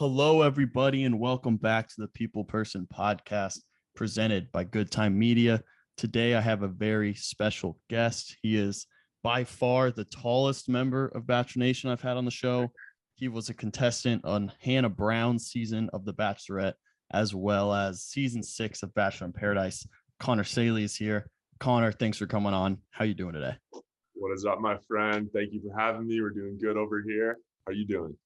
Hello, everybody, and welcome back to the People Person podcast presented by Good Time Media. Today, I have a very special guest. He is by far the tallest member of Bachelor Nation I've had on the show. He was a contestant on Hannah Brown's season of The Bachelorette, as well as season 6 of Bachelor in Paradise. Connor Saeli is here. Connor, thanks for coming on. How you doing today? What is up, my friend? Thank you for having me. We're doing good over here. How you doing?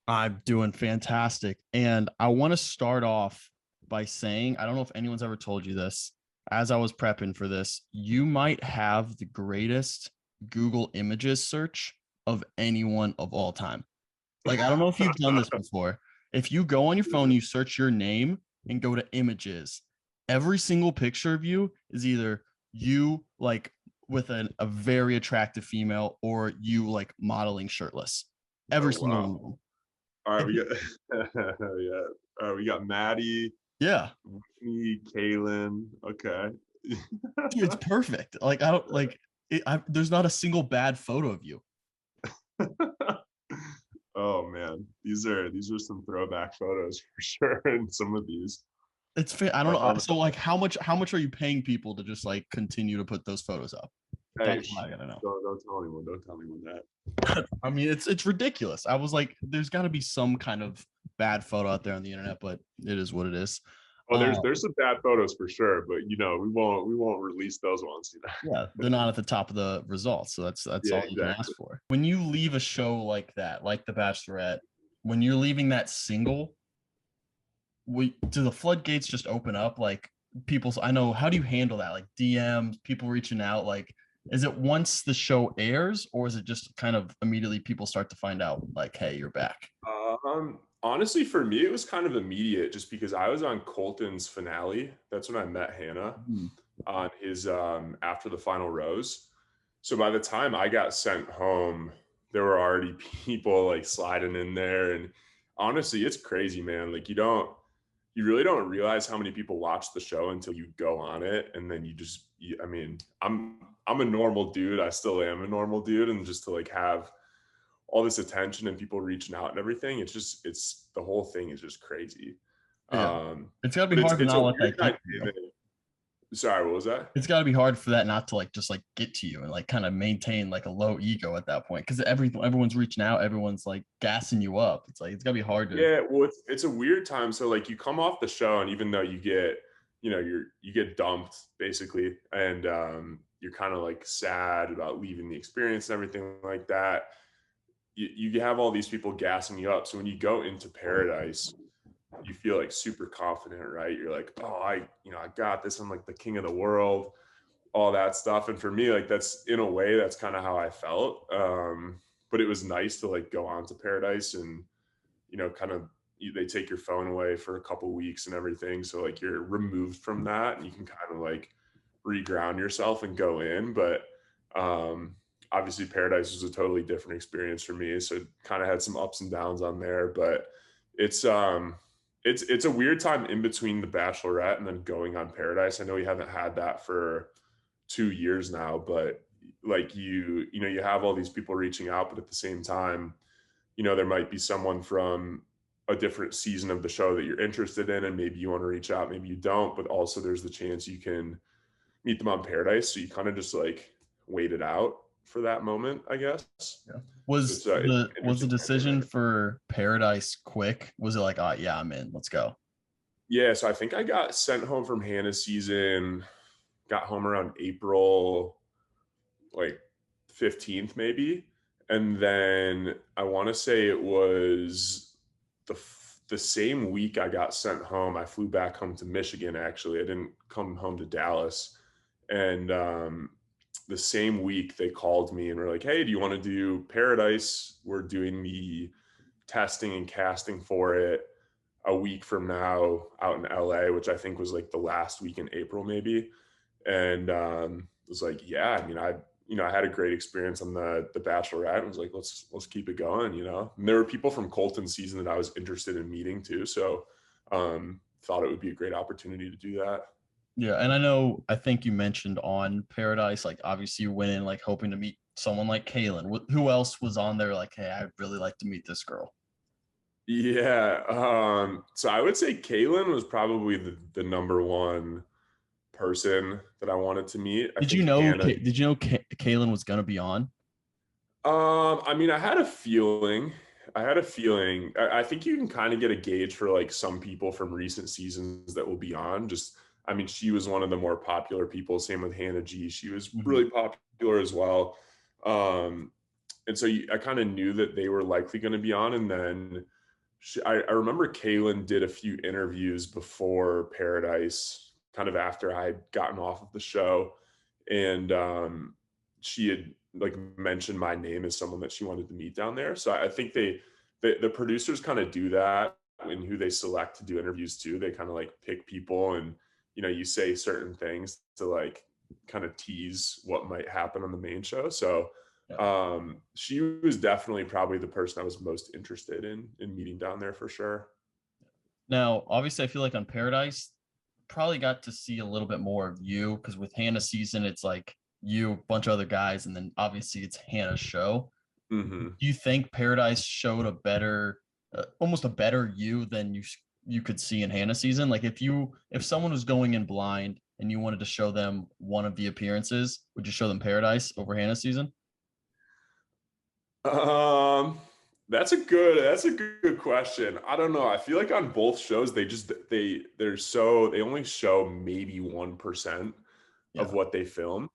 I'm doing fantastic. And I want to start off by saying, I don't know if anyone's ever told you this. As I was prepping for this, you might have the greatest Google Images search of anyone of all time. Like, I don't know if you've done this before. If you go on your phone, you search your name and go to images, every single picture of you is either you like with a very attractive female or you like modeling shirtless. Every single one of them. All right, we got yeah. All right, we got Maddie, Yeah. Whitney, Kaylin. Okay. Dude, it's perfect. Like, I don't like it, there's not a single bad photo of you. Oh man, these are some throwback photos for sure. In some of these, It's I don't know. So like, how much are you paying people to just like continue to put those photos up? That's what I gotta know. Don't tell anyone. Don't tell anyone that. I mean, it's ridiculous. I was like, there's got to be some kind of bad photo out there on the internet, but it is what it is. Oh, there's some bad photos for sure, but we won't release those ones. Yeah, they're not at the top of the results, so that's Yeah, all you can ask for. When you leave a show like that, like The Bachelorette, when you're leaving that single, do the floodgates just open up? Like people's, I know, how do you handle that? Like DMs, people reaching out, like. Is it once the show airs, or is it just kind of immediately people start to find out, like, hey, you're back? Honestly, for me, it was kind of immediate just because I was on Colton's finale. That's when I met Hannah on his After the Final Rose. So by the time I got sent home, there were already people like sliding in there. And honestly, it's crazy, man. Like you really don't realize how many people watch the show until you go on it. And then I mean, I'm a normal dude. I still am a normal dude. And just to like have all this attention and people reaching out and everything, it's the whole thing is just crazy. Yeah. It's gotta be hard to not let that get to you. Sorry, what was that? It's gotta be hard for that not to like just like get to you and like kind of maintain like a low ego at that point, because everyone's reaching out, everyone's like gassing you up. It's like it's gotta be hard to. Yeah, well, it's a weird time. So like you come off the show, and even though you get you get dumped basically, and you're kind of like sad about leaving the experience and everything like that. You have all these people gassing you up. So when you go into Paradise, you feel like super confident, right? You're like, oh, I got this. I'm like the king of the world, all that stuff. And for me, like that's in a way, that's kind of how I felt. But it was nice to like go on to Paradise and, kind of they take your phone away for a couple weeks and everything. So like you're removed from that and you can kind of like reground yourself and go in. But obviously Paradise was a totally different experience for me. So it kind of had some ups and downs on there, but it's a weird time in between The Bachelorette and then going on Paradise. I know you haven't had that for 2 years now, but like you have all these people reaching out, but at the same time, there might be someone from a different season of the show that you're interested in, and maybe you want to reach out, maybe you don't, but also there's the chance you can meet them on Paradise. So you kind of just like wait it out for that moment, I guess. Yeah. Was the decision for Paradise quick? Was it like, oh yeah, I'm in, let's go? Yeah, so I think I got sent home from Hannah's season, got home around April like 15th maybe. And then I want to say it was the same week I got sent home. I flew back home to Michigan, actually. I didn't come home to Dallas. And the same week they called me and were like, hey, do you want to do Paradise? We're doing the testing and casting for it a week from now out in LA, which I think was like the last week in April maybe. And it was like, yeah, I mean, I had a great experience on the Bachelorette. And was like, let's keep it going, And there were people from Colton's season that I was interested in meeting too. So thought it would be a great opportunity to do that. Yeah, and I think you mentioned on Paradise, like obviously you went in like hoping to meet someone like Kaylin. Who else was on there like, hey, I'd really like to meet this girl? Yeah. So I would say Kaylin was probably the number one person that I wanted to meet. I Did you think know? Hannah. Did you know Kaylin was gonna be on? I mean, I had a feeling. I think you can kind of get a gauge for like some people from recent seasons that will be on. Just, I mean, she was one of the more popular people. Same with Hannah G. She was Mhm. really popular as well. Um, and so I kind of knew that they were likely going to be on. And then I remember Kaylin did a few interviews before Paradise, kind of after I had gotten off of the show, and she had like mentioned my name as someone that she wanted to meet down there. So I think the producers kind of do that in who they select to do interviews too. They kind of like pick people, and you say certain things to like kind of tease what might happen on the main show. So Yeah. she was definitely probably the person I was most interested in meeting down there for sure. Now, obviously, I feel like on Paradise, probably got to see a little bit more of you because with Hannah's season, it's like you, a bunch of other guys, and then obviously it's Hannah's show. Hmm. Do you think Paradise showed a better, almost a better you than you could see in Hannah's season? Like if someone was going in blind and you wanted to show them one of the appearances, would you show them Paradise over Hannah's season? Um, that's a good question. I don't know. I feel like on both shows they only show maybe 1% of Yeah. what they film.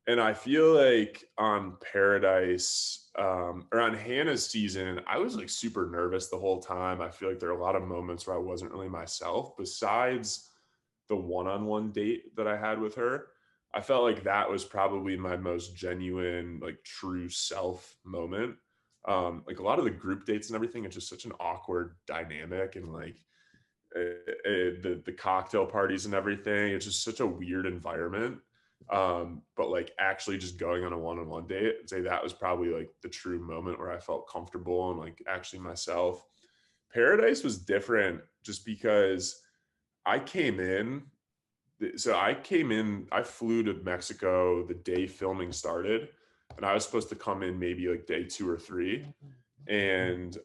And I feel like on Paradise, or on Hannah's season, I was like super nervous the whole time. I feel like there are a lot of moments where I wasn't really myself. Besides the one-on-one date that I had with her, I felt like that was probably my most genuine, like true self moment. Like a lot of the group dates and everything, it's just such an awkward dynamic, and like the cocktail parties and everything. It's just such a weird environment. But like actually just going on a one-on-one date, I'd say that was probably like the true moment where I felt comfortable and like actually myself. Paradise was different just because I came in. I flew to Mexico the day filming started, and I was supposed to come in maybe like day two or three. And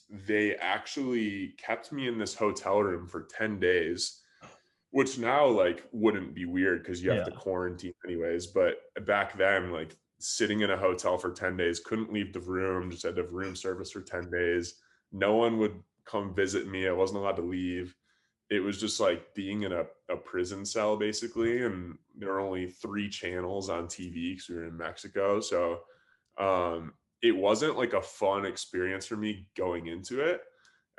they actually kept me in this hotel room for 10 days, which now like wouldn't be weird because you have to Yeah. quarantine anyways. But back then, like sitting in a hotel for 10 days, couldn't leave the room, just had to have room service for 10 days. No one would come visit me. I wasn't allowed to leave. It was just like being in a prison cell basically. And there were only three channels on TV because we were in Mexico. So um, it wasn't like a fun experience for me going into it.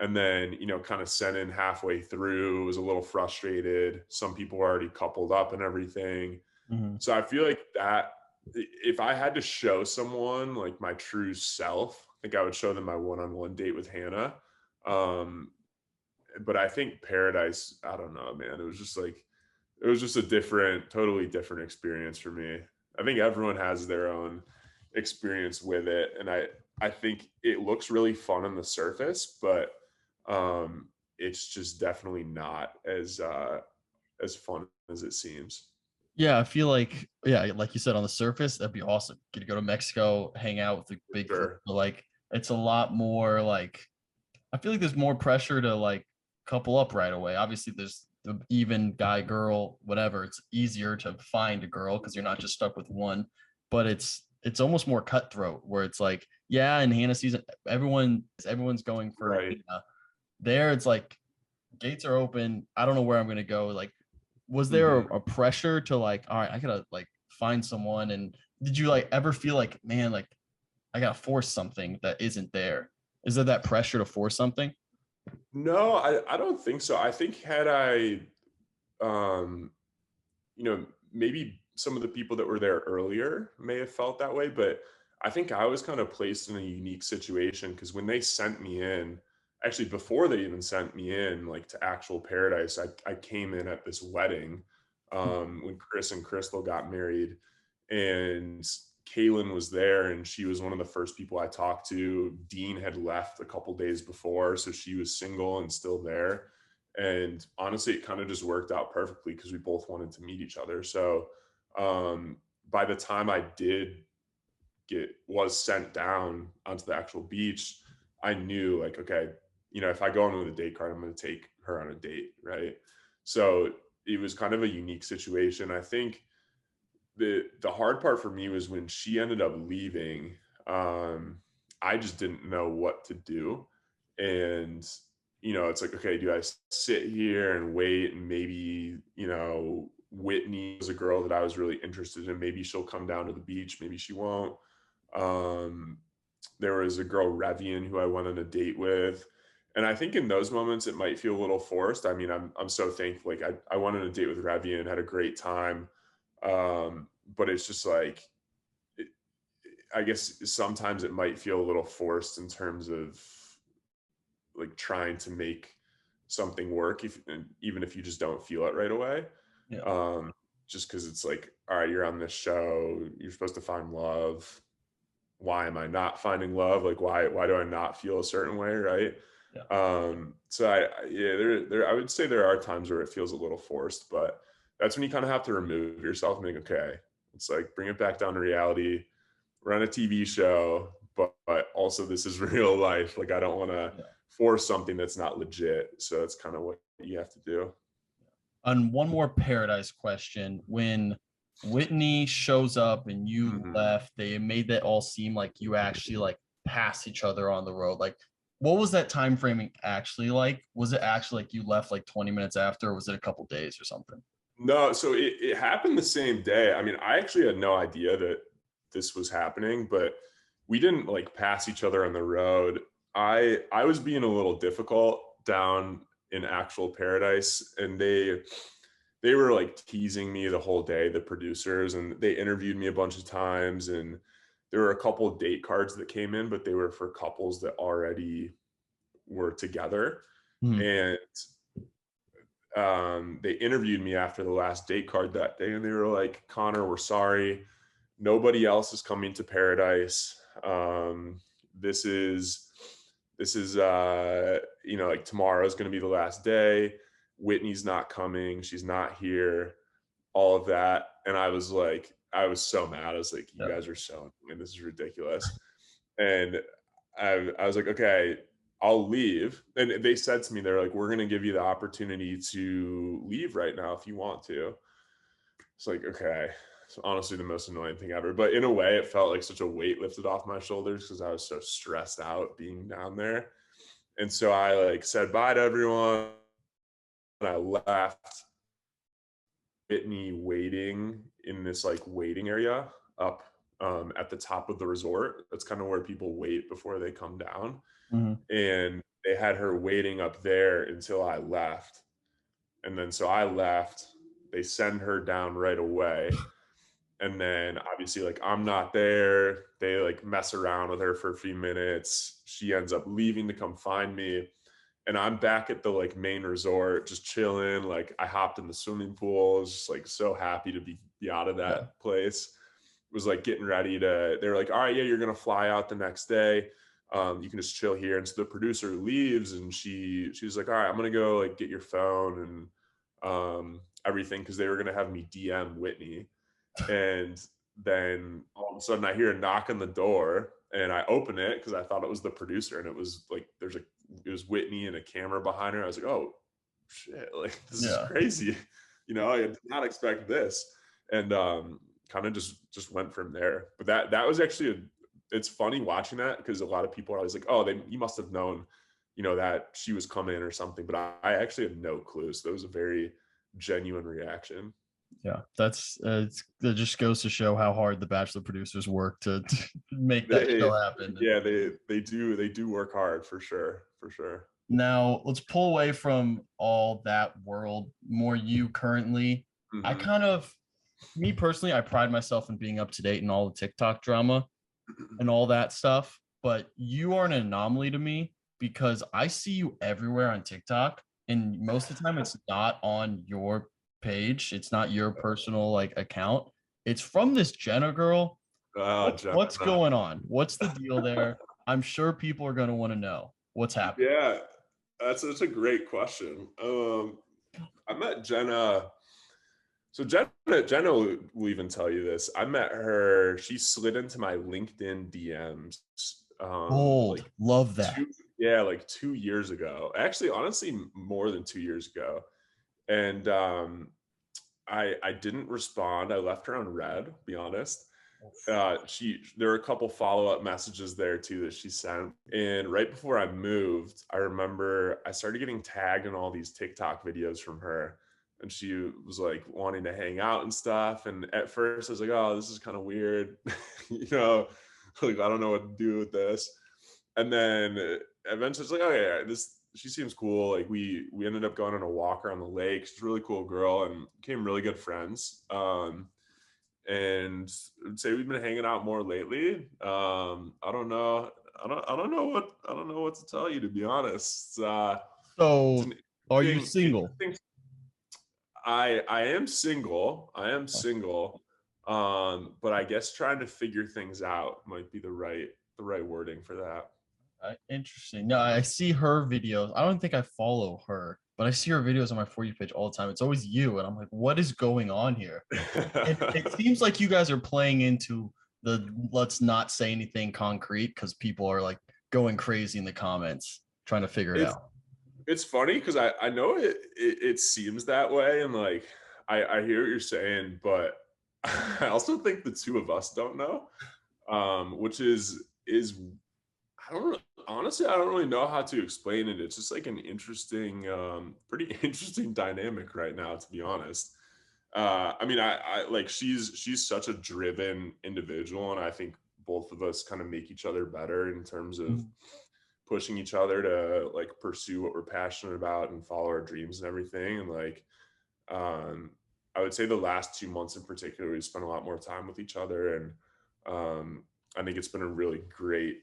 And then, kind of sent in halfway through, was a little frustrated. Some people were already coupled up and everything. Mhm. So I feel like that if I had to show someone like my true self, I think I would show them my one-on-one date with Hannah. Um, but I think Paradise, I don't know, man. It was just a totally different experience for me. I think everyone has their own experience with it, and I think it looks really fun on the surface, but it's just definitely not as fun as it seems. Yeah, I feel like like you said on the surface, that'd be awesome. Get to go to Mexico, hang out with the For big crew. sure. But like it's a lot more like I feel like there's more pressure to like couple up right away. Obviously, there's the even guy, girl, whatever. It's easier to find a girl because you're not just stuck with one. But it's almost more cutthroat where it's like, yeah, in Hannah season, everyone's going for Right. Hannah. There, it's like gates are open. I don't know where I'm gonna go. Like, was there Hmm. a pressure to like, all right, I gotta like find someone? And did you like ever feel like, man, like I gotta force something that isn't there? Is there that pressure to force something? No, I don't think so. I think had I um maybe some of the people that were there earlier may have felt that way, but I think I was kind of placed in a unique situation because when they sent me in, actually before they even sent me in, like to actual Paradise, I came in at this wedding when Chris and Crystal got married, and Kaylin was there, and she was one of the first people I talked to. Dean had left a couple days before, so she was single and still there. And honestly, it kind of just worked out perfectly because we both wanted to meet each other. So by the time I did get was sent down onto the actual beach, I knew like, okay, if I go in with a date card, I'm going to take her on a date. Right. So it was kind of a unique situation. I think the hard part for me was when she ended up leaving. I just didn't know what to do. And, it's like, okay, do I sit here and wait and maybe, Whitney was a girl that I was really interested in. Maybe she'll come down to the beach. Maybe she won't. Um, there was a girl, Revian, who I went on a date with. And I think in those moments, it might feel a little forced. I mean, I'm so thankful. Like I went on a date with Revian, had a great time. But it's just like, it, I guess sometimes it might feel a little forced in terms of like trying to make something work, even if you just don't feel it right away. Yeah. Just because it's like, all right, you're on this show, you're supposed to find love. Why am I not finding love? Like, why do I not feel a certain way, right? Yeah. So I would say there are times where it feels a little forced, but that's when you kind of have to remove yourself and think, okay, it's like bring it back down to reality. We're on a TV show, but also this is real life. Like I don't want to force something that's not legit. So that's kind of what you have to do. And one more Paradise question. When Whitney shows up and you left, they made that all seem like you actually like passed each other on the road. Like, what was that time framing actually like? Was it actually like you left like 20 minutes after, or was it a couple days or something? No, so it happened the same day. I mean, I actually had no idea that this was happening, but we didn't like pass each other on the road. I was being a little difficult down in actual Paradise, and they were like teasing me the whole day, the producers, and they interviewed me a bunch of times, and there were a couple of date cards that came in, but they were for couples that already were together. And they interviewed me after the last date card that day, and they were like, Connor, we're sorry, nobody else is coming to Paradise. This is like tomorrow is going to be the last day. Whitney's not coming, she's not here, all of that. And I was so mad. I was like, you guys are so annoying, this is ridiculous. And I was like, okay, I'll leave. And they said to me, they're like, we're going to give you the opportunity to leave right now if you want to. It's like, okay. So honestly, the most annoying thing ever. But in a way, it felt like such a weight lifted off my shoulders because I was so stressed out being down there. And so I like said bye to everyone and I left. Whitney waiting in this like waiting area up at the top of the resort. That's kind of where people wait before they come down. And they had her waiting up there until I left. And then so I left, they send her down right away. And then obviously like I'm not there. They like mess around with her for a few minutes. She ends up leaving to come find me. And I'm back at the like main resort, just chilling. Like I hopped in the swimming pool. I was just like so happy to be out of that place. Was like getting ready to, they were like, all right, yeah, you're going to fly out the next day. You can just chill here. And so the producer leaves and she's like, all right, I'm going to go like get your phone and everything. Cause they were going to have me DM Whitney. And then all of a sudden I hear a knock on the door and I open it because I thought it was the producer. And it was like, it was Whitney and a camera behind her. I was like, oh shit, like this is crazy. I did not expect this. And kind of just went from there. But that was actually it's funny watching that because a lot of people are always like, oh, you must have known, that she was coming or something. But I actually had no clue. So that was a very genuine reaction. Yeah, it just goes to show how hard the Bachelor producers work to make that show happen. Yeah, they do work hard for sure. Now let's pull away from all that world, more you currently. Me personally, I pride myself in being up to date in all the TikTok drama and all that stuff, but you are an anomaly to me because I see you everywhere on TikTok, and most of the time it's not on your page. It's not your personal like account. It's from this Jenna girl. What's going on? What's the deal there? I'm sure people are going to want to know what's happening. Yeah, that's a great question. I met Jenna. So Jenna will even tell you this. I met her. She slid into my LinkedIn DMs Bold. like Love that. like 2 years ago. Actually, honestly, more than 2 years ago. And I didn't respond. I left her on red, be honest. There were a couple follow-up messages there too that she sent. And right before I moved, I remember I started getting tagged in all these TikTok videos from her. And she was like wanting to hang out and stuff. And at first I was like, oh, this is kind of weird. you know, like I don't know what to do with this. And then eventually it's like, oh yeah, this she seems cool. Like we ended up going on a walk around the lake. She's a really cool girl and became really good friends. And I'd say we've been hanging out more lately. I don't know. I don't know what to tell you, to be honest. It's So an are you single? interesting. I am single. I am Uh, single. But I guess trying to figure things out might be the right wording for that. Interesting. No, I see her videos. I don't think I follow her, but I see her videos on my For You page all the time. It's always you. And I'm like, what is going on here? And it seems like you guys are playing into the let's not say anything concrete because people are like going crazy in the comments trying to figure it it's out. it's funny because I know it seems that way, and like I hear what you're saying, but I also think the two of us don't know, which is I don't know. Honestly, I don't really know how to explain it. It's just like an interesting, pretty interesting dynamic right now, to be honest. I mean, I like she's such a driven individual, and I think both of us kind of make each other better in terms of Mhm. pushing each other to like pursue what we're passionate about and follow our dreams and everything. And like, um, I would say the last 2 months in particular, we spent a lot more time with each other, and um, I think it's been a really great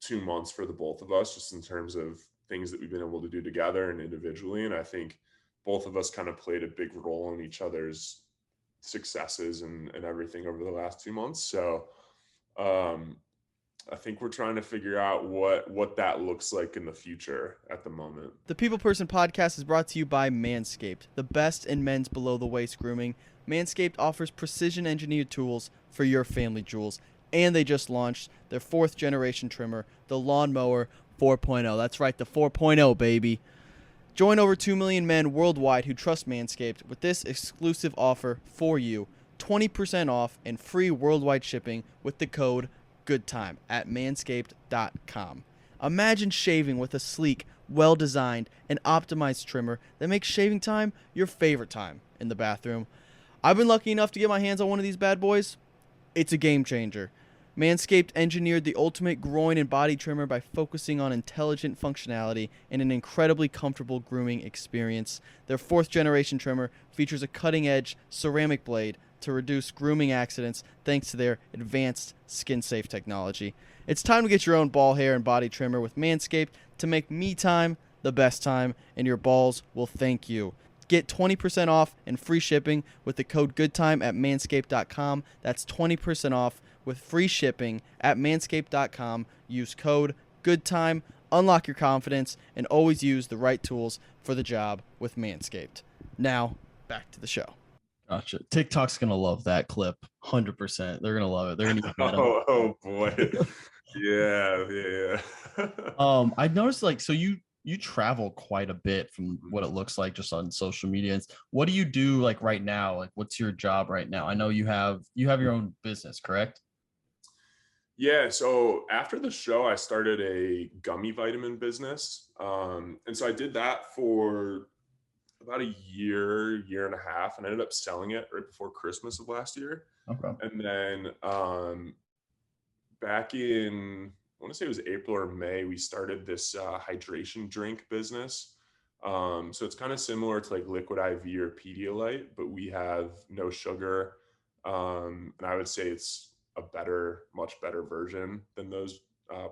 2 months for the both of us, just in terms of things that we've been able to do together and individually. And I think both of us kind of played a big role in each other's successes and everything over the last 2 months. So um, I think we're trying to figure out what that looks like in the future at the moment. The People Person podcast is brought to you by Manscaped, the best in men's below the waist grooming. Manscaped offers precision engineered tools for your family jewels, and they just launched their fourth generation trimmer, the Lawnmower 4.0. That's right, the 4.0, baby. Join over 2 million men worldwide who trust Manscaped with this exclusive offer for you: 20% off and free worldwide shipping with the code GOODTIME at manscaped.com. Imagine shaving with a sleek, well-designed, and optimized trimmer that makes shaving time your favorite time in the bathroom. I've been lucky enough to get my hands on one of these bad boys. It's a game changer. Manscaped engineered the ultimate groin and body trimmer by focusing on intelligent functionality and an incredibly comfortable grooming experience. Their fourth generation trimmer features a cutting edge ceramic blade to reduce grooming accidents thanks to their advanced skin safe technology. It's time to get your own ball hair and body trimmer with Manscaped to make me time the best time, and your balls will thank you. Get 20% off and free shipping with the code GOODTIME at manscaped.com. That's 20% off with free shipping at manscaped.com. Use code GOODTIME, unlock your confidence, and always use the right tools for the job with Manscaped. Now, back to the show. Gotcha. TikTok's gonna love that clip. 100%. They're gonna love it. They're gonna use that. Oh boy. Yeah. I noticed like so you travel quite a bit from what it looks like just on social media. What do you do like right now? Like what's your job right now? I know you have your own business, correct? Yeah, so after the show, I started a gummy vitamin business. And so I did that for about a year and a half, and I ended up selling it right before Christmas of last year. Okay. And then back in, I want to say it was April or May, we started this hydration drink business. So it's kind of similar to like Liquid IV or Pedialyte, but we have no sugar. And I would say it's a much better version than those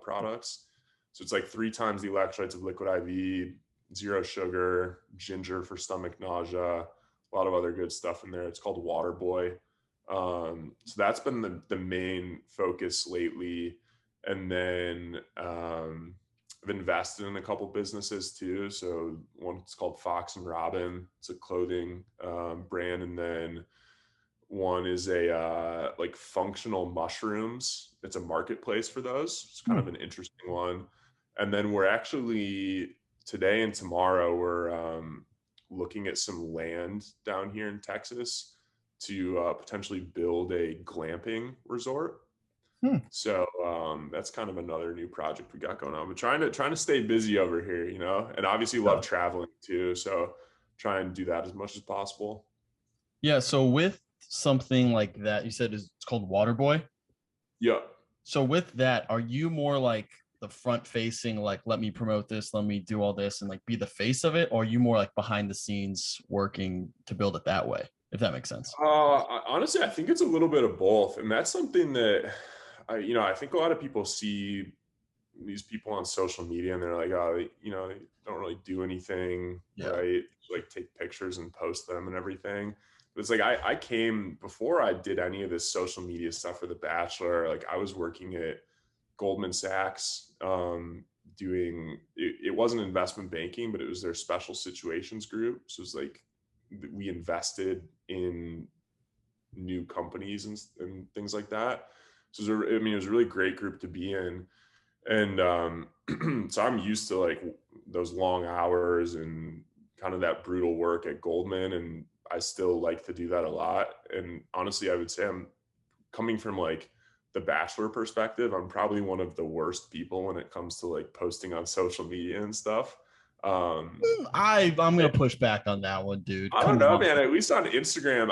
products. So it's like 3 times the electrolytes of Liquid IV, zero sugar, ginger for stomach nausea, a lot of other good stuff in there. It's called Water Boy. So that's been the main focus lately. And then I've invested in a couple businesses too. So one's called Fox and Robin. It's a clothing brand. And then one is a like functional mushrooms. It's a marketplace for those. It's kind of an interesting one. And then we're actually today and tomorrow we're looking at some land down here in Texas to potentially build a glamping resort. So that's kind of another new project we got going on. But trying to stay busy over here, you know, and obviously love traveling too. So try and do that as much as possible. Yeah. So with something like that, you said it's called Waterboy. Yep. So with that, are you more like the front facing, like, let me promote this, let me do all this and like be the face of it? Or are you more like behind the scenes working to build it that way, if that makes sense? Honestly, I think it's a little bit of both. And that's something that I think a lot of people see these people on social media and they're like, oh, they don't really do anything, right? Like take pictures and post them and everything. But it's like I came before I did any of this social media stuff for The Bachelor. Like I was working at Goldman Sachs, doing it wasn't investment banking, but it was their special situations group. So it was like we invested in new companies and things like that. So it was a really great group to be in. And so I'm used to like those long hours and kind of that brutal work at Goldman. And I still like to do that a lot. And honestly, I would say I'm coming from like the Bachelor perspective. I'm probably one of the worst people when it comes to like posting on social media and stuff. I'm gonna push back on that one, dude. I don't know, man. At least on Instagram,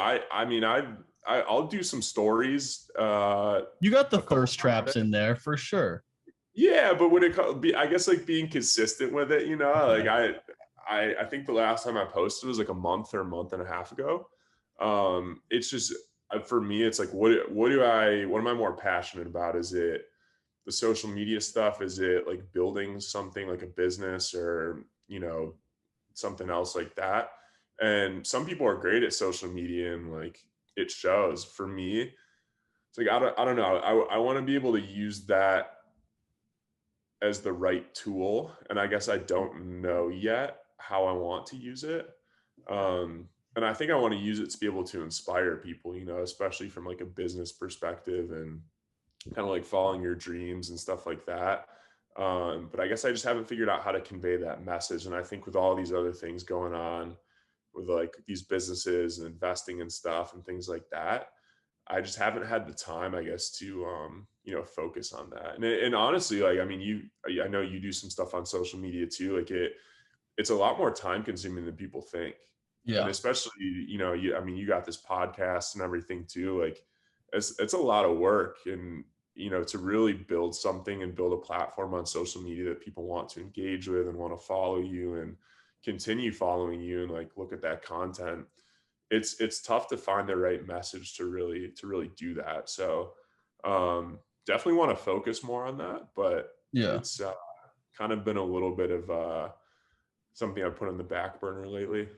I'll do some stories. You got the thirst traps in there for sure. Yeah, but when I guess like being consistent with it, like I think the last time I posted was like a month or a month and a half ago. It's just for me, it's like what am I more passionate about? Is it the social media stuff? Is it like building something like a business or something else like that? And some people are great at social media and like it shows. For me, it's like I don't know. I want to be able to use that as the right tool, and I guess I don't know yet how I want to use it. And I think I want to use it to be able to inspire people, especially from like a business perspective and kind of like following your dreams and stuff like that. But I guess I just haven't figured out how to convey that message. And I think with all these other things going on with like these businesses and investing and stuff and things like that, I just haven't had the time, I guess, to focus on that. And honestly, like I know you do some stuff on social media too. Like it's a lot more time consuming than people think. Yeah. And especially, you got this podcast and everything too. Like it's a lot of work, and to really build something and build a platform on social media that people want to engage with and want to follow you and continue following you and like look at that content. It's tough to find the right message to really do that. So definitely want to focus more on that, but it's kind of been a little bit of something I've put on the back burner lately.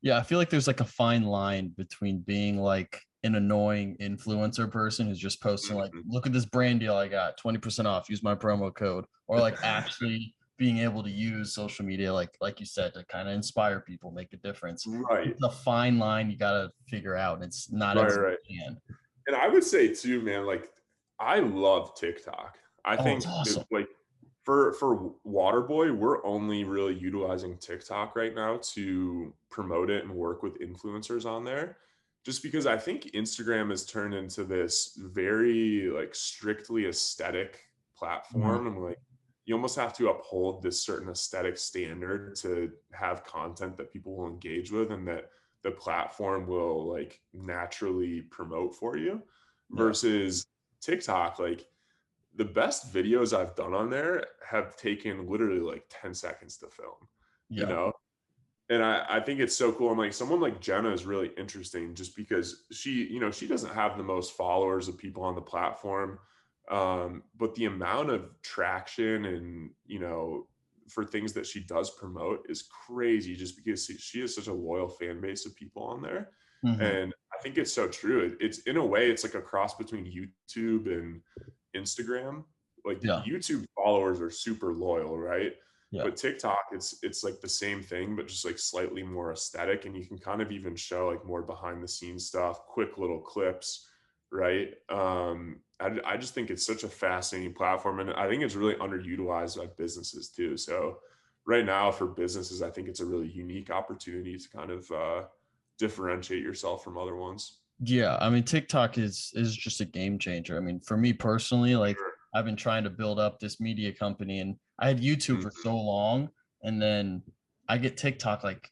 Yeah, I feel like there's like a fine line between being like an annoying influencer person who's just posting like, look at this brand deal I got, 20% off, use my promo code, or like actually being able to use social media, like you said, to kind of inspire people, make a difference. Right. It's a fine line you got to figure out. And it's not everyone can. And I would say too, man, like I love TikTok. I think awesome. Like for Waterboy, we're only really utilizing TikTok right now to promote it and work with influencers on there. Just because I think Instagram has turned into this very like strictly aesthetic platform. And like you almost have to uphold this certain aesthetic standard to have content that people will engage with and that the platform will like naturally promote for you versus TikTok. Like the best videos I've done on there have taken literally like 10 seconds to film, and I think it's so cool. I'm like, someone like Jenna is really interesting just because she doesn't have the most followers of people on the platform. But the amount of traction and, for things that she does promote is crazy just because she has such a loyal fan base of people on there. And I think it's so true. It's in a way, it's like a cross between YouTube and Instagram. Like YouTube followers are super loyal, right? Yeah. But TikTok, it's like the same thing, but just like slightly more aesthetic. And you can kind of even show like more behind the scenes stuff, quick little clips, right? I just think it's such a fascinating platform. And I think it's really underutilized by businesses too. So right now for businesses, I think it's a really unique opportunity to kind of differentiate yourself from other ones. Yeah, I mean TikTok is just a game changer. I mean, for me personally, like Sure. I've been trying to build up this media company and I had YouTube for so long and then I get TikTok like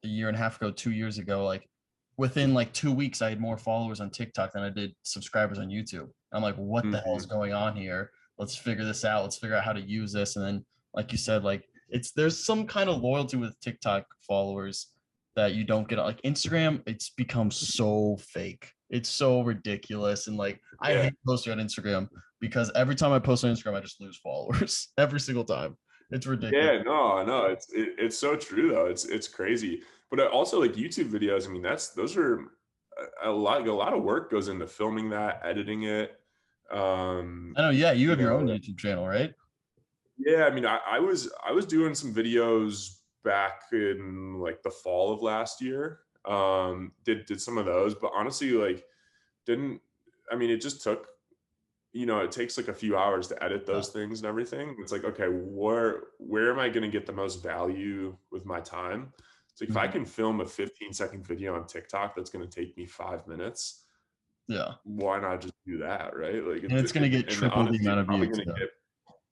a year and a half ago, 2 years ago, like within like 2 weeks I had more followers on TikTok than I did subscribers on YouTube. I'm like, what the hell is going on here? Let's figure this out. Let's figure out how to use this. And then like you said, like there's some kind of loyalty with TikTok followers that you don't get. Like Instagram, it's become so fake. It's so ridiculous. And like I hate posting on Instagram because every time I post on Instagram, I just lose followers every single time. It's ridiculous. Yeah, no, it's so true though. It's crazy. But also like YouTube videos, I mean, those are a lot of work goes into filming that, editing it. I know, yeah, you have your own YouTube channel, right? Yeah, I mean, I was doing some videos back in like the fall of last year. Did some of those, but honestly, like didn't I mean, it just took, it takes like a few hours to edit those things and everything. It's like, okay, where am I going to get the most value with my time? It's like if I can film a 15-second video on TikTok that's going to take me 5 minutes, yeah, why not just do that, right? Like and it's going to get triple the amount of views.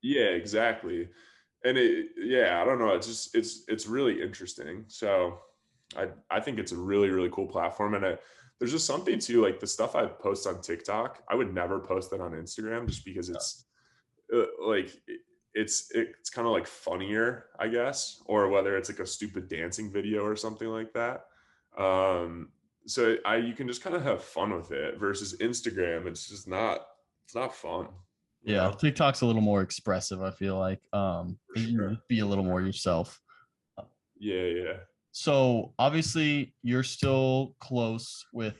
Yeah, exactly. And I don't know. It's just, it's really interesting. So I think it's a really, really cool platform. And there's just something too, like the stuff I post on TikTok, I would never post that on Instagram just because it's like, it's kind of like funnier, I guess, or whether it's like a stupid dancing video or something like that. So you can just kind of have fun with it versus Instagram. It's not fun. Yeah, TikTok's a little more expressive, I feel like. Sure. Be a little more yourself. Yeah. So obviously you're still close with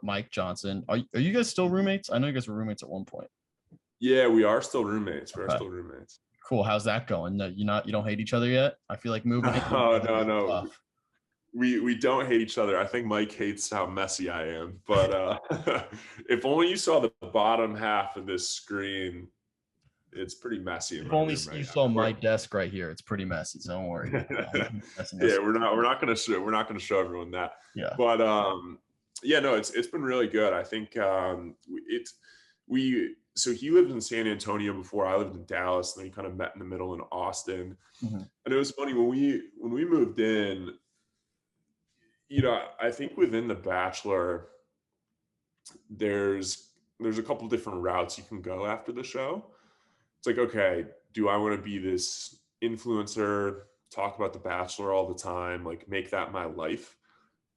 Mike Johnson. Are you guys still roommates? I know you guys were roommates at one point. Yeah, we are still roommates. We're still roommates. Cool. How's that going? You don't hate each other yet? I feel like moving. No. We don't hate each other. I think Mike hates how messy I am. But if only you saw the bottom half of this screen, it's pretty messy. If only you saw my desk right here, it's pretty messy. So don't worry. Yeah, we're not gonna show everyone that. Yeah. But no, it's been really good. I think so he lived in San Antonio before I lived in Dallas, and then we kind of met in the middle in Austin. And it was funny when we moved in, I think within The Bachelor, there's a couple different routes you can go after the show. It's like, okay, do I want to be this influencer, talk about The Bachelor all the time, like make that my life?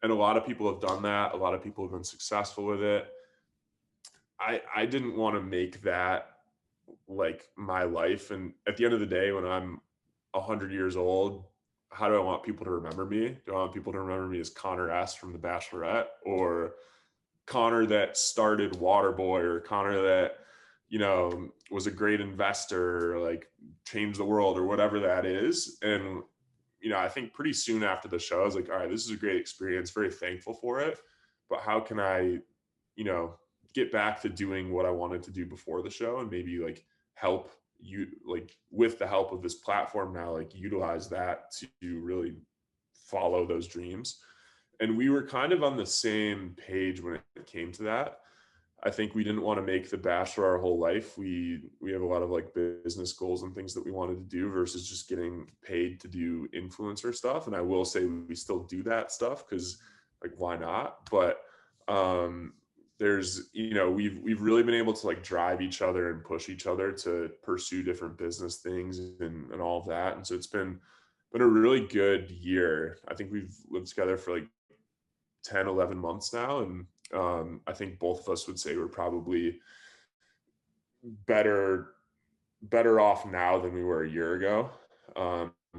And a lot of people have done that. A lot of people have been successful with it. I didn't want to make that like my life. And at the end of the day, when I'm 100 years old, how do I want people to remember me? Do I want people to remember me as Connor S from The Bachelorette, or Connor that started Waterboy, or Connor that, was a great investor, or like changed the world, or whatever that is? And, I think pretty soon after the show, I was like, all right, this is a great experience, very thankful for it. But how can I, get back to doing what I wanted to do before the show, and maybe like help you, like with the help of this platform now, like utilize that to really follow those dreams. And we were kind of on the same page when it came to that. I think we didn't want to make The Bachelor our whole life. We have a lot of like business goals and things that we wanted to do versus just getting paid to do influencer stuff. And I will say we still do that stuff because like, why not? But there's, we've really been able to like drive each other and push each other to pursue different business things and all of that. And so it's been a really good year. I think we've lived together for like 10, 11 months now. And I think both of us would say we're probably better off now than we were a year ago,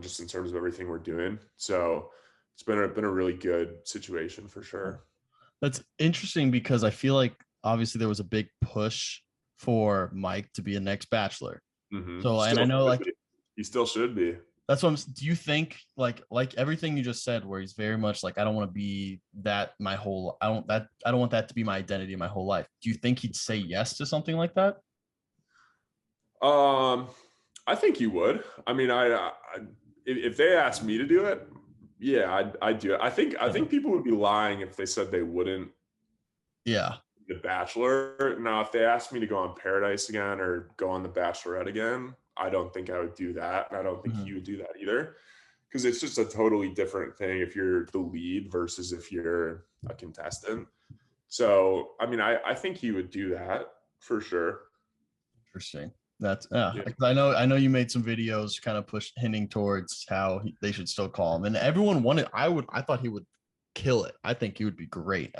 just in terms of everything we're doing. So it's been a really good situation for sure. That's interesting because I feel like obviously there was a big push for Mike to be a next Bachelor. So, and I know like he still should be. That's what do you think like everything you just said, where he's very much like, I don't want to be that my whole, I don't want that to be my identity my whole life. Do you think he'd say yes to something like that? I think he would. I mean, if they asked me to do it, yeah, I'd do it. I think people would be lying if they said they wouldn't. Yeah. The Bachelor. Now, if they asked me to go on Paradise again or go on The Bachelorette again, I don't think I would do that. And I don't think he would do that either. Because it's just a totally different thing if you're the lead versus if you're a contestant. So, I mean, I think he would do that for sure. Interesting. That's yeah. I know you made some videos kind of hinting towards how they should still call him, and everyone wanted. I thought he would kill it. I think he would be great.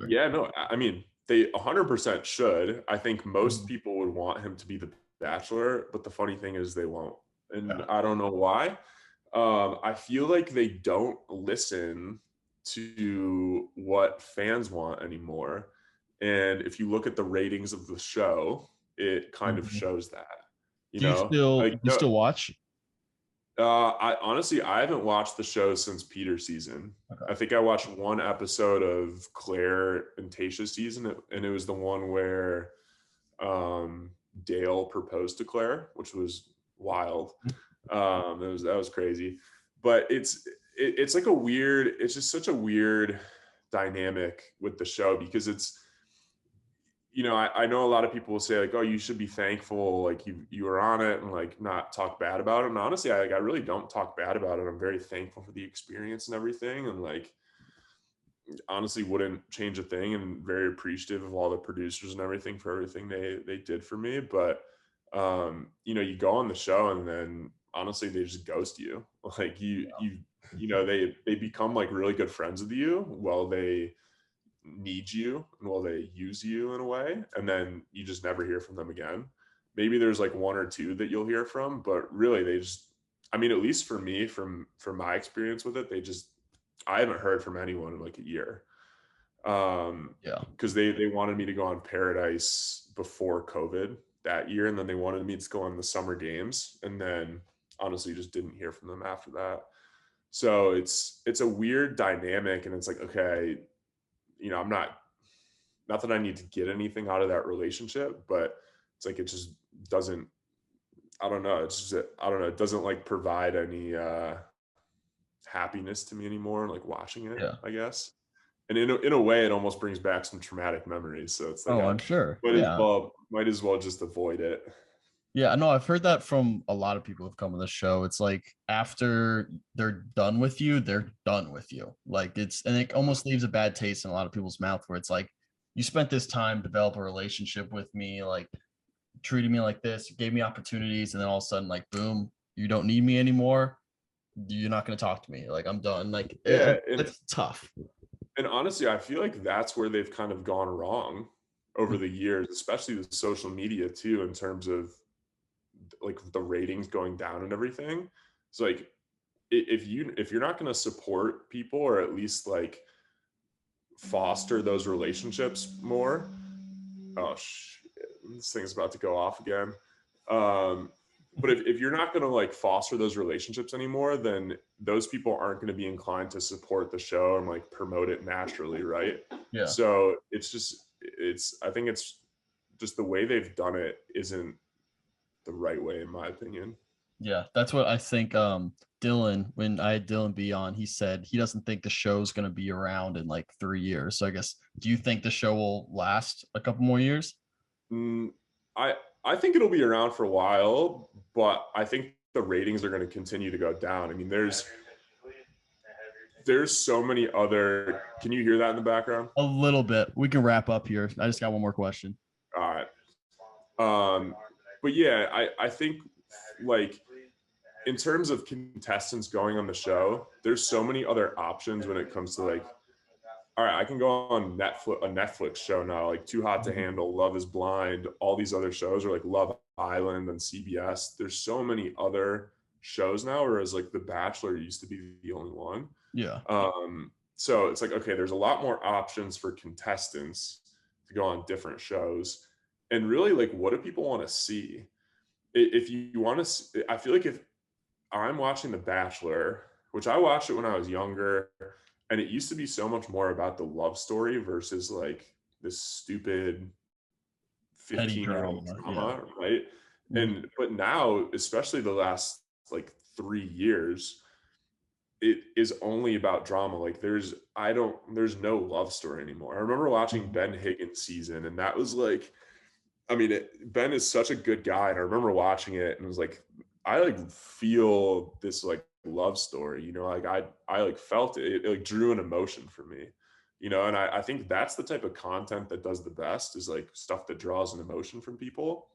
Yeah, no, I mean they 100% should. I think most people would want him to be the Bachelor, but the funny thing is they won't, and I don't know why. I feel like they don't listen to what fans want anymore, and if you look at the ratings of the show, it kind of shows that. Do you still watch? I honestly, I haven't watched the show since Peter's season. Okay. I think I watched one episode of Claire and Tayshia's season, and it was the one where Dale proposed to Claire, which was wild. That was crazy. But it's like it's just such a weird dynamic with the show because it's, you know, I know a lot of people will say like, oh, you should be thankful, like you were on it, and like not talk bad about it. And honestly, I really don't talk bad about it. I'm very thankful for the experience and everything, and like honestly wouldn't change a thing, and very appreciative of all the producers and everything for everything they did for me. But you know, you go on the show and then honestly they just ghost you. Like you know, they become like really good friends with you while they need you and will they use you in a way, and then you just never hear from them again. Maybe there's like one or two that you'll hear from, but really they just, I mean, at least for me, from my experience with it, I haven't heard from anyone in like a year. Because they wanted me to go on Paradise before COVID that year, and then they wanted me to go on the Summer Games, and then honestly just didn't hear from them after that. So it's a weird dynamic, and it's like, okay, you know, not that I need to get anything out of that relationship, but it's like, it just doesn't, I don't know. It's just, I don't know. It doesn't like provide any happiness to me anymore. Like watching it, I guess. And in a way, it almost brings back some traumatic memories. So it's like, I'm sure. Might as well just avoid it. Yeah, no, I've heard that from a lot of people who've come on the show. It's like after they're done with you, they're done with you. Like and it almost leaves a bad taste in a lot of people's mouth where it's like, you spent this time develop a relationship with me, like treating me like this, gave me opportunities, and then all of a sudden, like, boom, you don't need me anymore. You're not going to talk to me. Like, I'm done. Like, it's tough. And honestly, I feel like that's where they've kind of gone wrong over the years, especially with social media too, in terms of like the ratings going down and everything. It's like, if you're not going to support people, or at least like foster those relationships more, oh shit, this thing's about to go off again. But if you're not going to like foster those relationships anymore, then those people aren't going to be inclined to support the show and like promote it naturally, right? Yeah. So I think it's just the way they've done it isn't the right way, in my opinion. Yeah, that's what I think. Dylan, when I had Dylan be on, he said he doesn't think the show's going to be around in like 3 years. So I guess, do you think the show will last a couple more years? I think it'll be around for a while, but I think the ratings are going to continue to go down. I mean, there's so many other. Can you hear that in the background? A little bit. We can wrap up here. I just got one more question. All right. But yeah, I think like in terms of contestants going on the show, there's so many other options when it comes to like, all right, I can go on a Netflix show now, like Too Hot to Handle, Love is Blind, all these other shows, or like Love Island and CBS. There's so many other shows now, whereas like The Bachelor used to be the only one. Yeah. So it's like, okay, there's a lot more options for contestants to go on different shows. And really, like, what do people want to see? If you want to, I feel like I'm watching The Bachelor, which I watched it when I was younger, and it used to be so much more about the love story versus like this stupid Petty 15-year-old drama. Yeah. drama, right? Mhm. And but now, especially the last like 3 years, it is only about drama. Like there's no love story anymore. I remember watching Mhm. Ben Higgins season, and that was like, I mean, Ben is such a good guy, and I remember watching it and it was like, I like feel this like love story, like I like felt it. It like drew an emotion for me, and I think that's the type of content that does the best is like stuff that draws an emotion from people.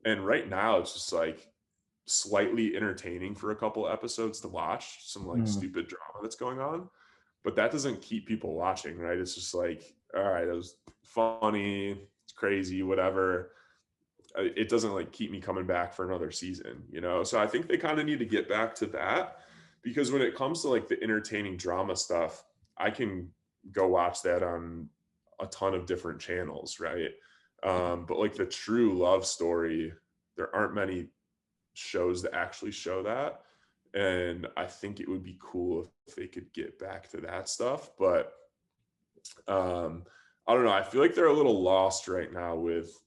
And right now it's just like slightly entertaining for a couple episodes to watch some like Mhm. stupid drama that's going on, but that doesn't keep people watching, right? It's just like, all right, it was funny, it's crazy, whatever. It doesn't like keep me coming back for another season. So I think they kind of need to get back to that, because when it comes to like the entertaining drama stuff, I can go watch that on a ton of different channels, right? But like the true love story, there aren't many shows that actually show that. And I think it would be cool if they could get back to that stuff. But um, I don't know. I feel like they're a little lost right now with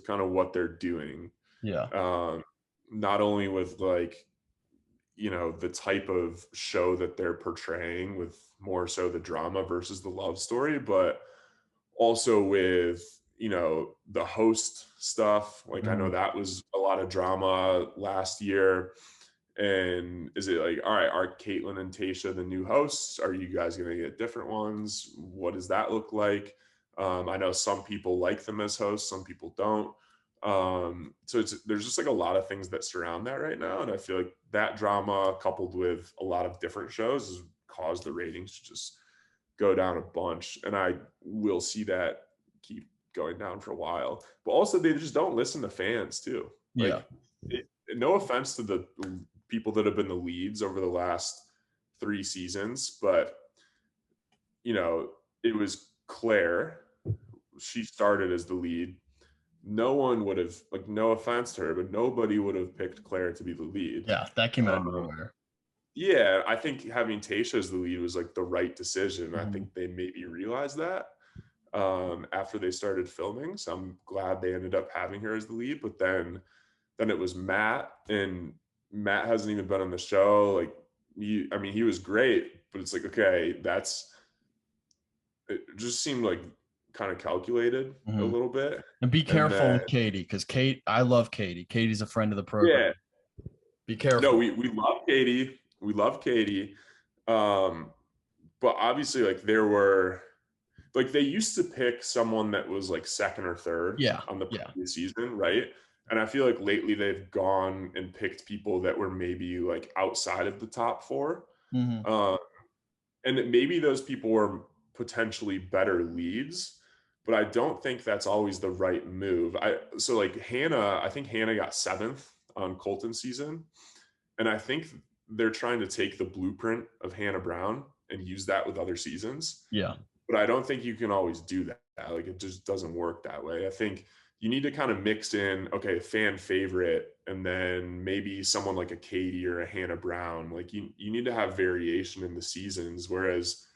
kind of what they're doing. Yeah. Um, Not only with like, the type of show that they're portraying with more so the drama versus the love story, but also with, the host stuff. Like I know Mhm. that was a lot of drama last year. And is it like, all right, are Caitlin and Tasha the new hosts? Are you guys going to get different ones? What does that look like? I know some people like them as hosts, some people don't. So there's just like a lot of things that surround that right now. And I feel like that drama coupled with a lot of different shows has caused the ratings to just go down a bunch. And I will see that keep going down for a while. But also they just don't listen to fans too. Yeah. Like no offense to the people that have been the leads over the last 3 seasons, but it was Claire. She started as the lead. No one would have, like, no offense to her, but nobody would have picked Claire to be the lead. Yeah. That came out of Um, nowhere. yeah, I think having Tasha as the lead was like the right decision. I Mhm. think they maybe realized that after they started filming. So I'm glad they ended up having her as the lead. But then it was Matt, and Matt hasn't even been on the show. Like, I mean, he was great, but it's like, okay, it just seemed like kind of calculated a Mhm. little bit. And be And careful then, with Katie, because I love Katie. Katie's a friend of the program. yeah, Be no, careful. we love Katie. We love Katie. Um, but obviously, like, there were, like, they used to pick someone that was like second or third Yeah. on the Yeah. previous season, right? And I feel like lately they've gone and picked people that were maybe like outside of the top four. Mhm. Uh, and that maybe those people were potentially better leads, but I don't think that's always the right move. So like Hannah, I think Hannah got seventh on Colton's season, and I think they're trying to take the blueprint of Hannah Brown and use that with other seasons. Yeah. But I don't think you can always do that. Like, it just doesn't work that way. I think you need to kind of mix in, okay, fan favorite, and then maybe someone like a Katie or a Hannah Brown. Like, you need to have variation in the seasons. Whereas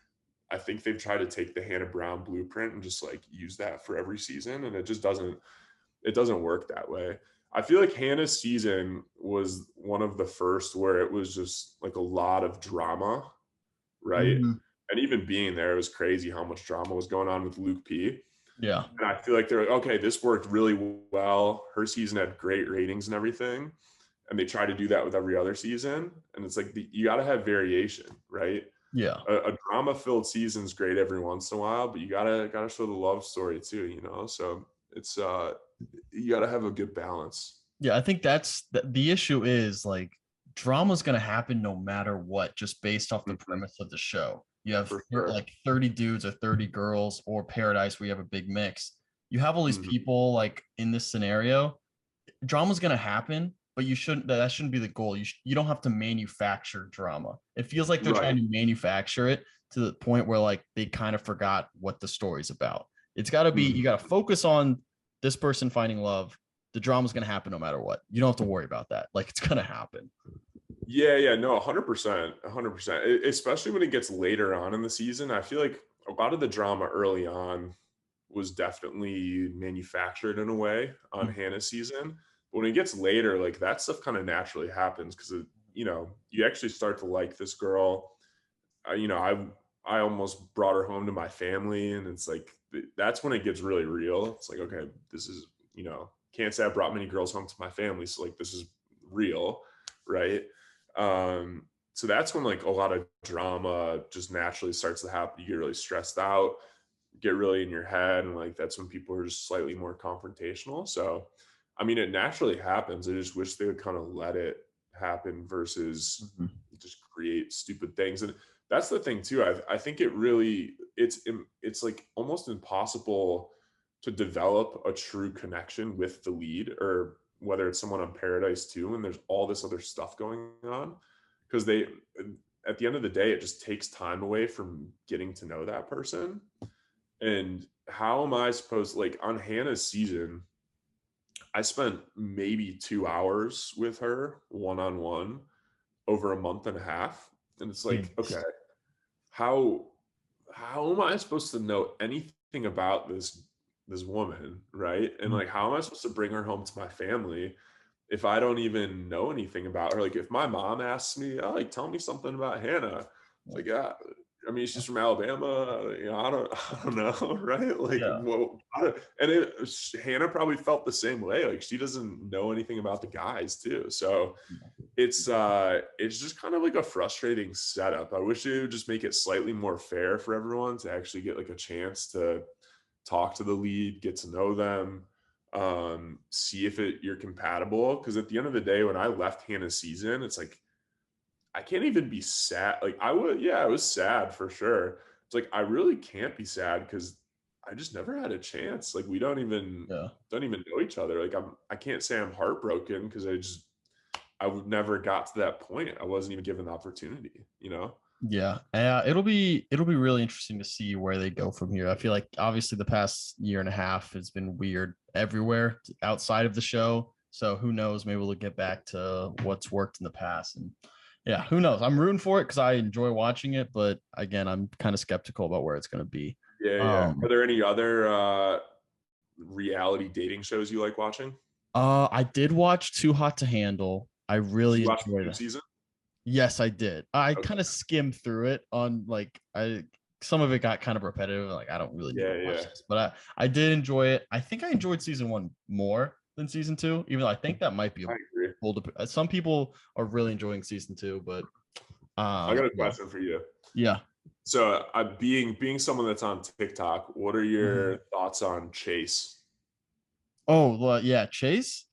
I think they've tried to take the Hannah Brown blueprint and just like use that for every season, and it doesn't work that way. I feel like Hannah's season was one of the first where it was just like a lot of drama, right? Mhm. And even being there, it was crazy how much drama was going on with Luke P. Yeah. And I feel like they're like, okay, this worked really well. Her season had great ratings and everything. And they try to do that with every other season. And it's like, you got to have variation, right? Yeah. A drama filled season is great every once in a while, but you gotta show the love story too. So it's you gotta have a good balance. Yeah. I think that's the issue is like drama's going to happen no matter what, just based off the Mhm. premise of the show. You have For sure. like 30 dudes or 30 girls, or Paradise where you have a big mix. You have all these Mhm. people like in this scenario. Drama's going to happen, but that shouldn't be the goal. You don't have to manufacture drama. It feels like they're Right. trying to manufacture it to the point where like they kind of forgot what the story's about. It's got to be, Mhm. you got to focus on this person finding love. The drama's going to happen no matter what. You don't have to worry about that. Like, it's going to happen. Yeah, no, 100%, 100%. Especially when it gets later on in the season. I feel like a lot of the drama early on was definitely manufactured in a way on Mm. Hannah's season. But when it gets later, like that stuff kind of naturally happens because you actually start to like this girl. I almost brought her home to my family, and it's like that's when it gets really real. It's like, okay, this is can't say I brought many girls home to my family, so like this is real, right? So that's when like a lot of drama just naturally starts to happen. You get really stressed out, get really in your head, and like that's when people are just slightly more confrontational. So I mean, it naturally happens. I just wish they would kind of let it happen versus Mhm. just create stupid things. And that's the thing too. I think it's like almost impossible to develop a true connection with the lead, or whether it's someone on Paradise too, and there's all this other stuff going on, because they at the end of the day, it just takes time away from getting to know that person. And how am I supposed, like on Hannah's season, I spent maybe 2 hours with her one on one over a month and a half. And it's like, Jeez. okay, how how am I supposed to know anything about this woman, right? And Mm. like how am I supposed to bring her home to my family if I don't even know anything about her? Like if my mom asks me, oh, like tell me something about Hannah, it's like, I mean, she's from Alabama. I don't know, right? Like, Yeah. well, Hannah probably felt the same way. Like, she doesn't know anything about the guys, too. So it's just kind of like a frustrating setup. I wish they would just make it slightly more fair for everyone to actually get like a chance to talk to the lead, get to know them, see if you're compatible. Because at the end of the day, when I left Hannah's season, it's like I can't even be sad. Like I was sad for sure. It's like I really can't be sad because I just never had a chance. Like we Yeah. don't even know each other. Like I can't say I'm heartbroken because I would never got to that point. I wasn't even given the opportunity, you know? Yeah. It'll be really interesting to see where they go from here. I feel like obviously the past year and a half has been weird everywhere outside of the show. So who knows? Maybe we'll get back to what's worked in the past. And yeah, who knows? I'm rooting for it because I enjoy watching it, but again, I'm kind of skeptical about where it's going to be. Yeah. Are there any other reality dating shows you like watching? I did watch Too Hot to Handle. I Did really you watch the enjoyed new it. season? Yes, I did. I Okay. kind of skimmed through it on like I some of it got kind of repetitive. Like I don't really need to watch Yeah. this, but I did enjoy it. I think I enjoyed season one more than season two, even though I think that might be a I agree. bold. Some people are really enjoying season two, but I got a yeah, question for you. yeah. So, being someone that's on TikTok, what are Mhm. your thoughts on Chase? Oh well, yeah, Chase.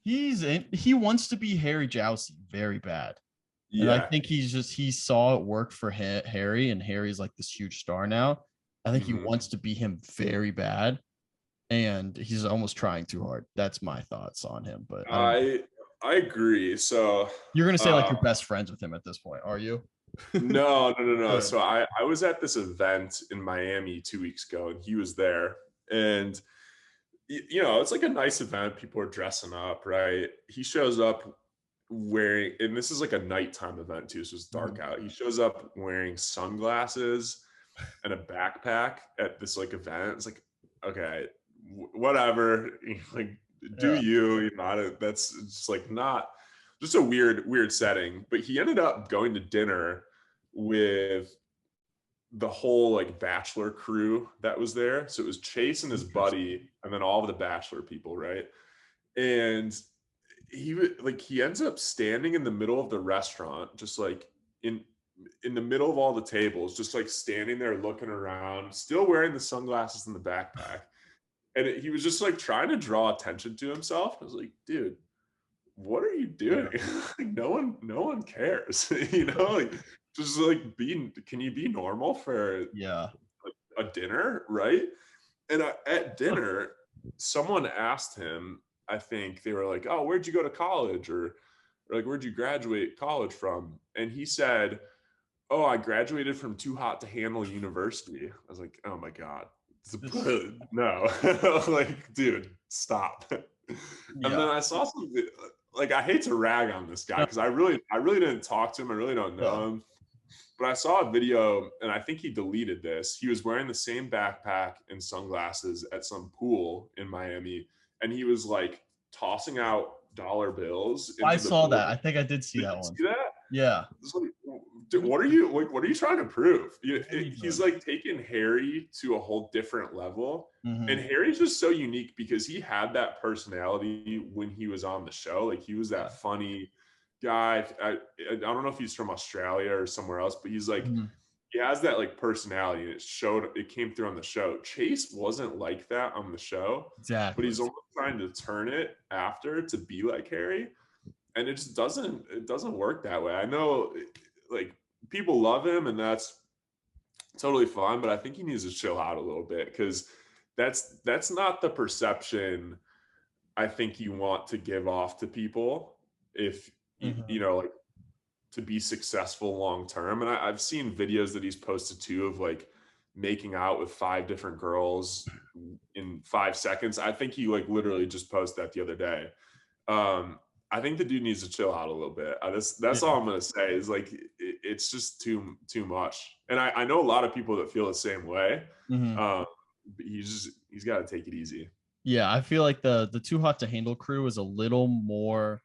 He he wants to be Harry Jousey very bad. And I Yeah. think he saw it work for Harry, and Harry's like this huge star now. I think he Hmm. wants to be him very bad, and he's almost trying too hard. That's my thoughts on him. But I don't know. I agree. So, You're gonna say like uh, you're best friends with him at this point, are you? no. Good. So I was at this event in Miami 2 weeks ago, and he was there, and it's like a nice event. People are dressing up, right? He shows up wearing, and this is like a nighttime event too, so it's dark Mhm. out. He shows up wearing sunglasses and a backpack at this like event. It's like, okay, whatever. Like, do Yeah. you not? That's just like not just a weird setting. But he ended up going to dinner with the whole like Bachelor crew that was there. So it was Chase and his Interesting. buddy, and then all of the Bachelor people, right? And he ends up standing in the middle of the restaurant, just like in in the middle of all the tables, just like standing there looking around, still wearing the sunglasses and the backpack. And he was just like trying to draw attention to himself. I was like, dude, what are you doing? Yeah. Like, no one cares. Like just like can you be normal for Yeah. a dinner, right? And at dinner, someone asked him, I think they were like, "Oh, where'd you go to college?" Or like, "Where'd you graduate college from?" And he said, "Oh, I graduated from Too Hot to Handle University." I was like, "Oh my god, This. no!" Like, dude, stop. And then Yeah. I saw some. like I hate to rag on this guy because I really didn't talk to him. I really don't know him. But I saw a video, and I think he deleted this. He was wearing the same backpack and sunglasses at some pool in Miami, and he was like tossing out dollar bills into I the saw pool. that. I think I did see Did that you one. see that? Yeah. It's like, dude, what are you trying to prove? He's like taking Harry to a whole different level. And Harry's just so unique because he had that personality when he was on the show. Like he was that funny guy. I don't know if he's from Australia or somewhere else, but he's like he has that like personality, and it came through on the show. Chase wasn't like that on the show, Exactly. but he's almost trying to turn it after to be like Harry, and it just doesn't work that way. I know like people love him, and that's totally fine, but I think he needs to chill out a little bit because that's not the perception I think you want to give off to people if you know, like, to be successful long term. And I've seen videos that he's posted too of like making out with 5 different girls in 5 seconds. I think he like literally just posted that the other day. I think the dude needs to chill out a little bit. That's all I'm gonna say is like it's just too much. And I know a lot of people that feel the same way. But he's got to take it easy. Yeah, I feel like the Too Hot to Handle crew is a little more,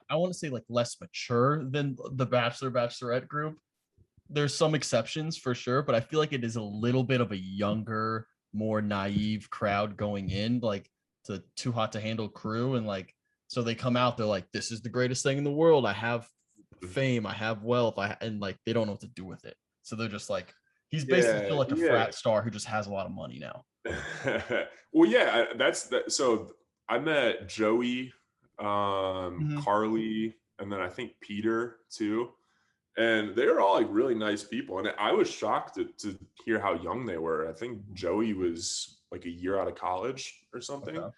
I want to say like less mature than the Bachelorette group. There's some exceptions for sure, but I feel like it is a little bit of a younger, more naive crowd going in, like the Too Hot to Handle crew. And like, so they come out, they're like, this is the greatest thing in the world. I have fame, I have wealth, and like they don't know what to do with it. So they're just like, he's basically still like a frat star who just has a lot of money now. Well, yeah, that's that. So I met Joey, Carly, and then I think Peter too. And they were all like really nice people. And I was shocked to hear how young they were. I think Joey was like a year out of college or something. Okay.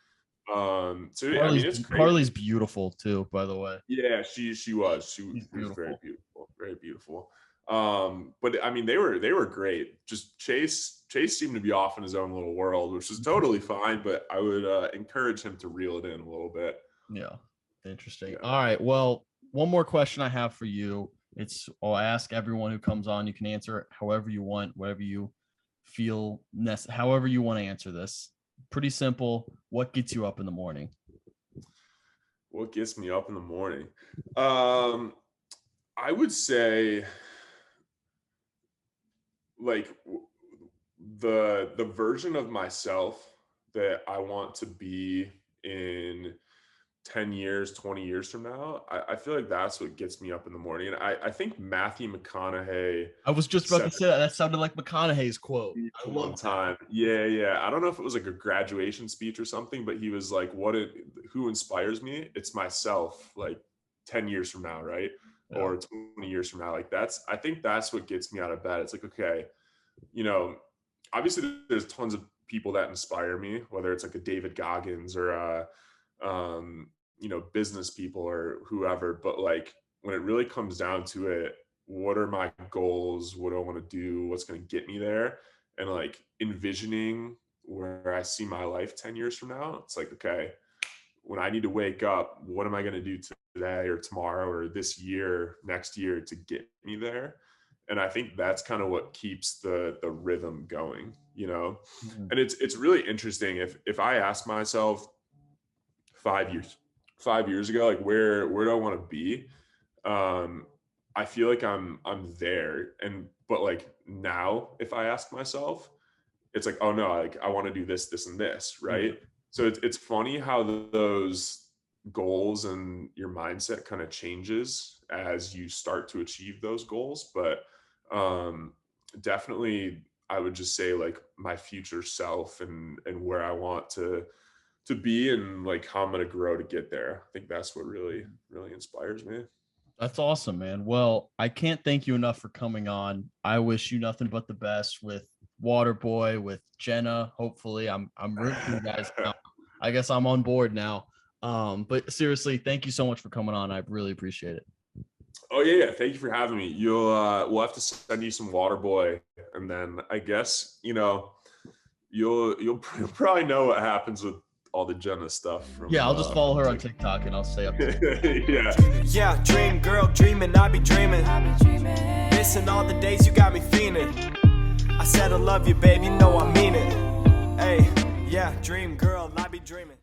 So Carly's, I mean, it's crazy. Carly's beautiful too, by the way. Yeah, she was very beautiful, very beautiful. But I mean, they were great. Just Chase seemed to be off in his own little world, which is totally fine. But I would encourage him to reel it in a little bit. Yeah, interesting. Yeah. All right, well, one more question I have for you. I'll ask everyone who comes on. You can answer it however you want, whatever you feel, however you want to answer this. Pretty simple. What gets you up in the morning? What gets me up in the morning? I would say like the version of myself that I want to be in 10 years, 20 years from now. I feel like that's what gets me up in the morning. And I think Matthew McConaughey. I was just about to say that. That sounded like McConaughey's quote. One time. Yeah. I don't know if it was like a graduation speech or something, but he was like, who inspires me? It's myself, like 10 years from now, right? Yeah. Or 20 years from now. Like I think that's what gets me out of bed. It's like, okay, you know, obviously there's tons of people that inspire me, whether it's like a David Goggins or you know, business people or whoever, but like when it really comes down to it, what are my goals? What do I want to do? What's going to get me there? And like envisioning where I see my life 10 years from now, it's like, okay, when I need to wake up, what am I going to do today or tomorrow or this year, next year to get me there? And I think that's kind of what keeps the rhythm going, you know? And it's really interesting. If I ask myself 5 years ago, like where do I want to be? I feel like I'm there. But like now, if I ask myself, it's like, oh no, like I want to do this, and this, right? Mm-hmm. So it's funny how those goals and your mindset kind of changes as you start to achieve those goals. But definitely I would just say like my future self and where I want to be and like how I'm going to grow to get there. I think that's what really inspires me. That's awesome, man. Well, I can't thank you enough for coming on. I wish you nothing but the best with Waterboy, with Jenna. Hopefully I'm rooting for you guys now. I guess I'm on board now. But seriously, thank you so much for coming on. I really appreciate it. Oh yeah. Thank you for having me. We'll have to send you some Waterboy, and then I guess, you know, you'll probably know what happens with all the Jenna stuff. From, Yeah, I'll just follow her on TikTok and I'll stay up to date. Yeah. Dream girl, dreaming, I be dreaming. Missing all the days you got me fiending. I said I love you, babe, you know I mean it. Hey, yeah, dream girl, I be dreaming.